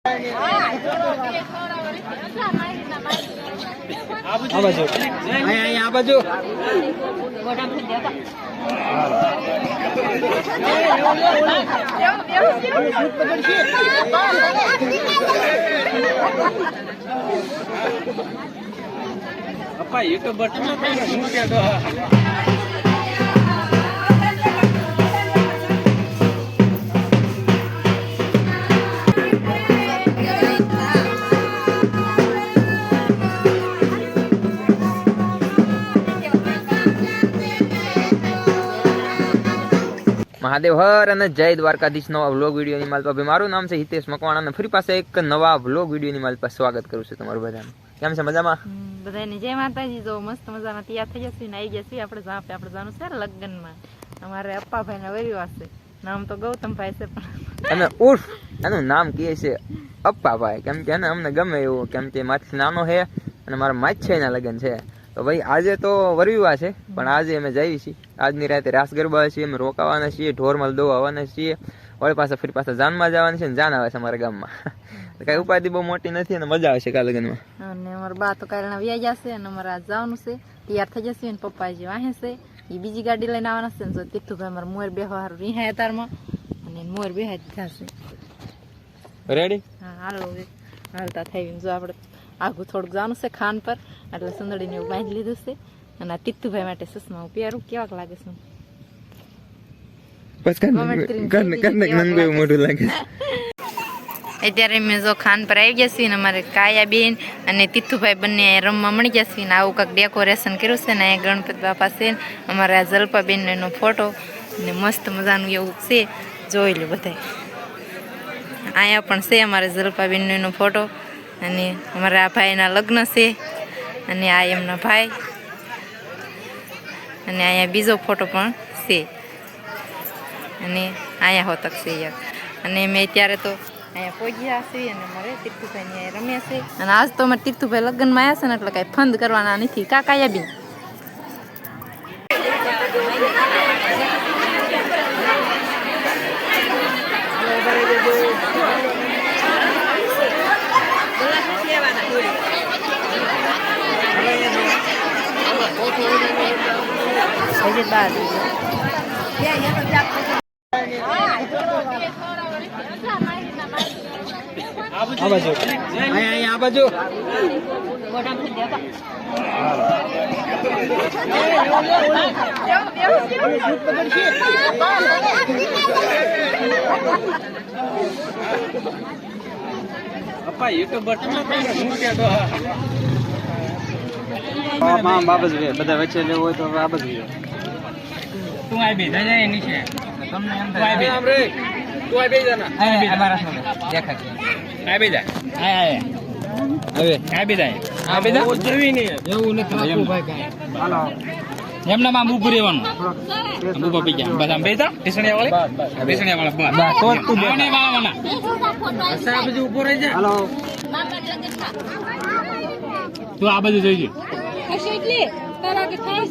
આ બાજુ અપ્પા યુટ્યુબર મહાદેવ હર અને જય દ્વારકાધીશ નવા વ્લોગ વિડીયોની માલ પર મારું નામ છે હિતેશ મકવાણા અને ફરી પાસે એક નવા વ્લોગ વિડીયોની માલ પર સ્વાગત કરું છું તમારું બધાનું. કેમ છે મજામાં? બધાને જય માતાજી. જો મસ્ત મજાના તૈયાર થઈ જશે ને આવી જશે આપણે જવાનું છે લગ્નમાં. અમારે અપ્પાભાઈ ના વરિવાર છે. નામ તો ગૌતમભાઈ છે પણ અને ઉર્ફ એનું નામ કહે છે અપ્પાભાઈ, કેમ કે અમને ગમે એવું, કેમ કે માથી નાનો છે અને મારા માછીના લગ્ન છે. તો ભાઈ આજે તો વરવિવાહ છે પણ આજે અમે જઈએ છીએ. આજની રાતે રાસ ગરબા છીએ, અમે રોકાવાના છીએ, ઢોરમાલ દોવા આવવાના છીએ, વળી પાછા ફરી પાછા જાનમાં જવાના છે ને જાન આવે છે અમારા ગામમાં. કઈ ઉપાધિ બહુ મોટી નથી અને મજા આવશે કા લગ્નમાં. અને અમારા બા તો કારણે વ્યાજ જશે અને અમારે આજ જવાનું છે, તૈયાર થઈ જશે અને પપ્પાજી વાહે છે એ બીજી ગાડી લઈને આવવાના છે ને જો તીર્થુભાઈ અમારે મોર બેહવા રીહાય તારમાં અને મોર બેહાય જશે. રેડી? હા હાલો હાલતા થઈ જો આપણે આગું થોડુંક જવાનું છે ખાન પર એટલે સુંદરીને એવું બાંધી લીધું છે અને આ તીર્થુભાઈ માટે ચશ્મા હું પહેરું કેવાક લાગે છે? અત્યારે મેં જો ખાન પર આવી જશે ને અમારે કાયાબેન અને તીર્થુભાઈ બંને રમવા મળી જશે ને આવું કાંઈક ડેકોરેશન કર્યું છે ને અહીંયા ગણપતિ બાપા છે, અમારે આ જલ્પાબેનનો ફોટો ને મસ્ત મજાનું એવું છે, જોઈ લો બધા. અહીંયા પણ છે અમારે જલ્પાબેનનો ફોટો અને અમારા આ ભાઈના લગ્ન છે અને આ એમના ભાઈ અને અહીંયા બીજો ફોટો પણ છે અને અહીંયા હોતક છે યાર. અને મેં ત્યારે તો અહીંયા પહોંચ્યા છીએ અને મારે તીર્થુભાઈ અહીંયા રમે છે અને આજ તો અમારે તીર્થુભાઈ લગ્નમાં આવ્યા છે ને એટલે કાંઈ ફંદ કરવાના નથી કાકાયા બી. આ બાજુ અપ્પા યુટ્યુબર બાબા જ બધા વચ્ચે લેવું હોય તો બાબા જ તું આ બે જાય એની છે તમને એમ થાય તું આ બે જાના અમારા સામે દેખા છે આ બે જાય હવે આ બે જાય આ બે જાય જોવી નહીં એવું નથી રાખવું ભાઈ કાઈ. હાલો એમના માં ઊભું રહેવાનું ઊભા પી ગયા બસ આમ બેતા ટીસણિયા વાળા બસ તો તું બેને વાળવાના બસ આ બાજુ ઊભો રહી જા. હાલો તું આ બાજુ જોઈજે એટલે તારા કે ખાસ